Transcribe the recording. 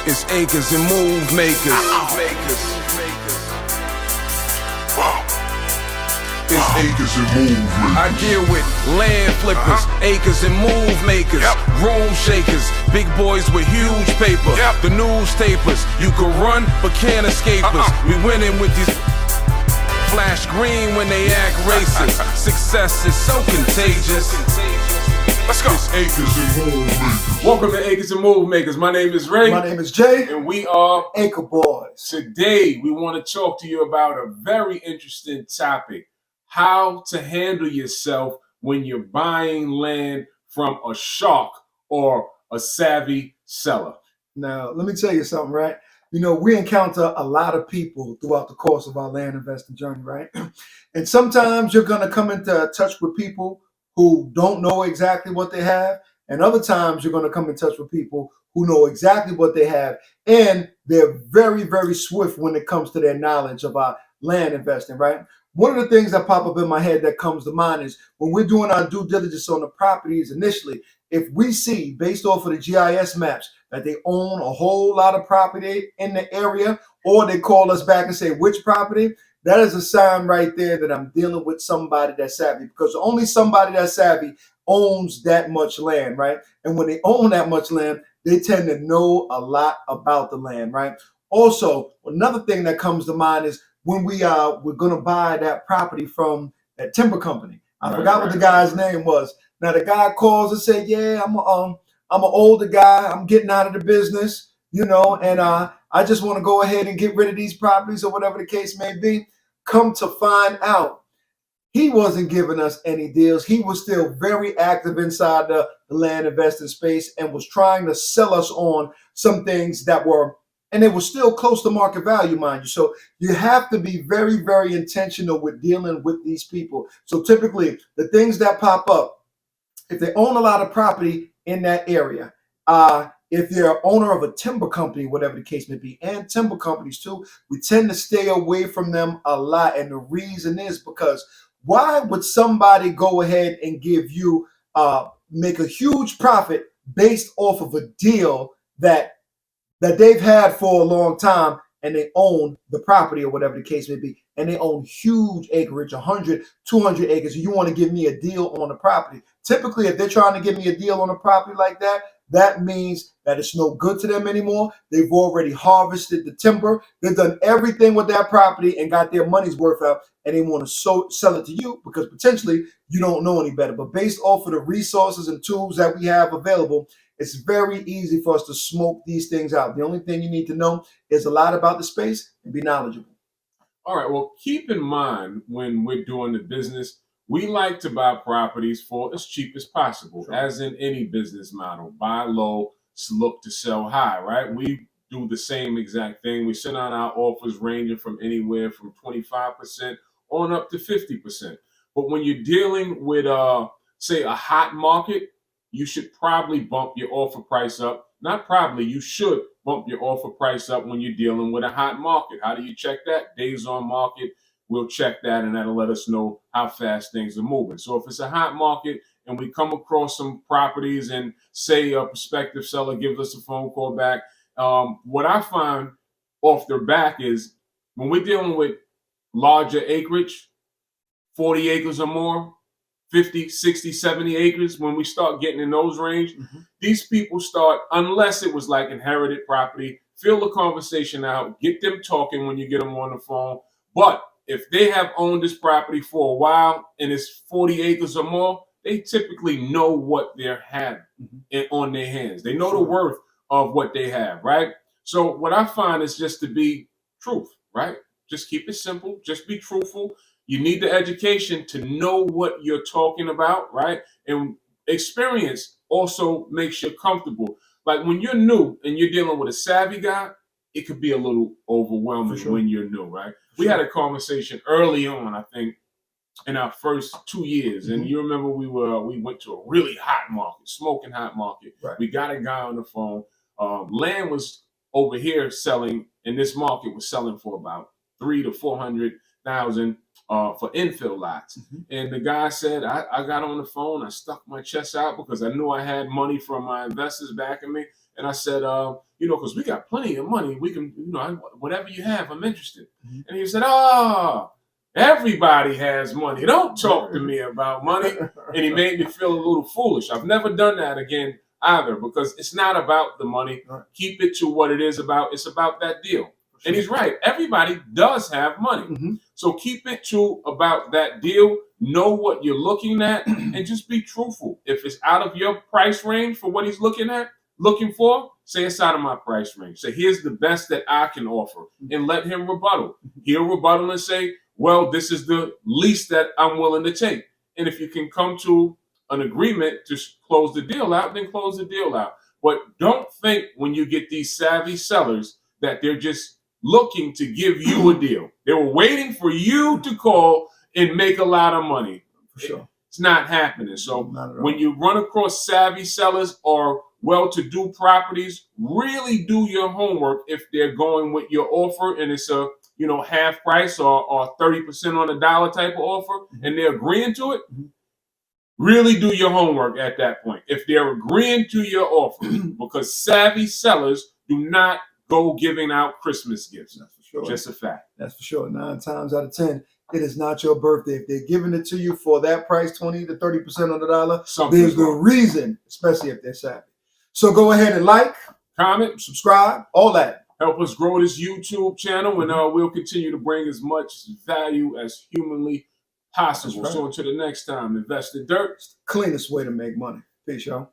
It's acres and move makers. It's acres and move makers. I deal with land flippers, acres and move makers, room shakers, big boys with huge paper, the newspapers. You can run but can't escape us. We winning with these flash green when they act racist. Success is so contagious. Let's go. It's Acres and Move Makers. Welcome to Acres and Move Makers. My name is Ray. My name is Jay. And we are Acre Boys. Today, we want to talk to you about a very interesting topic. How to handle yourself when you're buying land from a shark or a savvy seller. Now, let me tell you something, right? You know, we encounter a lot of people throughout the course of our land investing journey, right? And sometimes you're going to come into touch with people who don't know exactly what they have. And other times you're going to come in touch with people who know exactly what they have. And they're very, very swift when it comes to their knowledge about land investing, right? One of the things that pop up in my head that comes to mind is when we're doing our due diligence on the properties initially, if we see based off of the GIS maps that they own a whole lot of property in the area, or they call us back and say which property, that is a sign right there that I'm dealing with somebody that's savvy, because only somebody that's savvy owns that much land, right? And when they own that much land, they tend to know a lot about the land, right? Also, another thing that comes to mind is when we're going to buy that property from that timber company. I forgot what the guy's name was. Now the guy calls and said, "Yeah, I'm an older guy. I'm getting out of the business, you know, and I just want to go ahead and get rid of these properties," or whatever the case may be. Come to find out, he wasn't giving us any deals. He was still very active inside the land investing space and was trying to sell us on some things that were, and it was still close to market value, mind you. So you have to be very, very intentional with dealing with these people. So typically the things that pop up, if they own a lot of property in that area, if they're owner of a timber company, whatever the case may be, and timber companies too, we tend to stay away from them a lot. And the reason is because why would somebody go ahead and give you, make a huge profit based off of a deal that they've had for a long time, and they own the property or whatever the case may be, and they own huge acreage, 100, 200 acres, and you want to give me a deal on the property? Typically, if they're trying to give me a deal on a property like that, that means that it's no good to them anymore. They've already harvested the timber. They've done everything with that property and got their money's worth out, and they want to sell it to you because potentially you don't know any better. But based off of the resources and tools that we have available, it's very easy for us to smoke these things out. The only thing you need to know is a lot about the space and be knowledgeable. All right, well, keep in mind when we're doing the business, we like to buy properties for as cheap as possible, as in any business model. Buy low, look to sell high, right? We do the same exact thing. We send out our offers ranging from anywhere from 25% on up to 50%. But when you're dealing with, say, a hot market, you should probably bump your offer price up. Not probably, you should bump your offer price up when you're dealing with a hot market. How do you check that? Days on market. We'll check that, and that'll let us know how fast things are moving. So if it's a hot market and we come across some properties and say a prospective seller gives us a phone call back, what I find off their back is when we're dealing with larger acreage, 40 acres or more, 50, 60, 70 acres, when we start getting in those range, these people start, unless it was like inherited property, fill the conversation out, get them talking when you get them on the phone. But if they have owned this property for a while and it's 40 acres or more, they typically know what they're having on their hands. They know the worth of what they have, right? So what I find is just to be truth, right? Just keep it simple. Just be truthful. You need the education to know what you're talking about, right? And experience also makes you comfortable. Like when you're new and you're dealing with a savvy guy, it could be a little overwhelming when you're new, right? We had a conversation early on, I think, in our first 2 years. And you remember we went to a really hot market, smoking hot market. Right. We got a guy on the phone. Land was over here selling, in this market was selling for about 300,000 to 400,000 for infill lots. And the guy said, I got on the phone, I stuck my chest out because I knew I had money from my investors backing me. And I said, you know, because we got plenty of money. We can, you know, whatever you have, I'm interested. Mm-hmm. And he said, oh, everybody has money. Don't talk to me about money. And he made me feel a little foolish. I've never done that again either, because it's not about the money. Right. Keep it to what it is about. It's about that deal. And he's right. Everybody does have money. Mm-hmm. So keep it to about that deal. Know what you're looking at and just be truthful. If it's out of your price range for what he's looking for, say it's out of my price range. Say, here's the best that I can offer, and let him rebuttal. He'll rebuttal and say, well, this is the least that I'm willing to take. And if you can come to an agreement to close the deal out, then close the deal out. But don't think when you get these savvy sellers that they're just looking to give you a deal. They were waiting for you to call and make a lot of money. For sure. It's not happening. So Not when you run across savvy sellers or well-to-do properties, really do your homework if they're going with your offer and it's a, you know, half price or 30% on a dollar type of offer, and they're agreeing to it. Really do your homework at that point if they're agreeing to your offer, because savvy sellers do not go giving out Christmas gifts. That's for sure. Just a fact. That's for sure. 9 times out of 10, it is not your birthday. If they're giving it to you for that price, 20 to 30% on the dollar, there's the reason, especially if they're savvy. So go ahead and like, comment, subscribe, all that. Help us grow this YouTube channel, and we'll continue to bring as much value as humanly possible. Right. So until the next time, invest in dirt. It's the cleanest way to make money. Peace, y'all.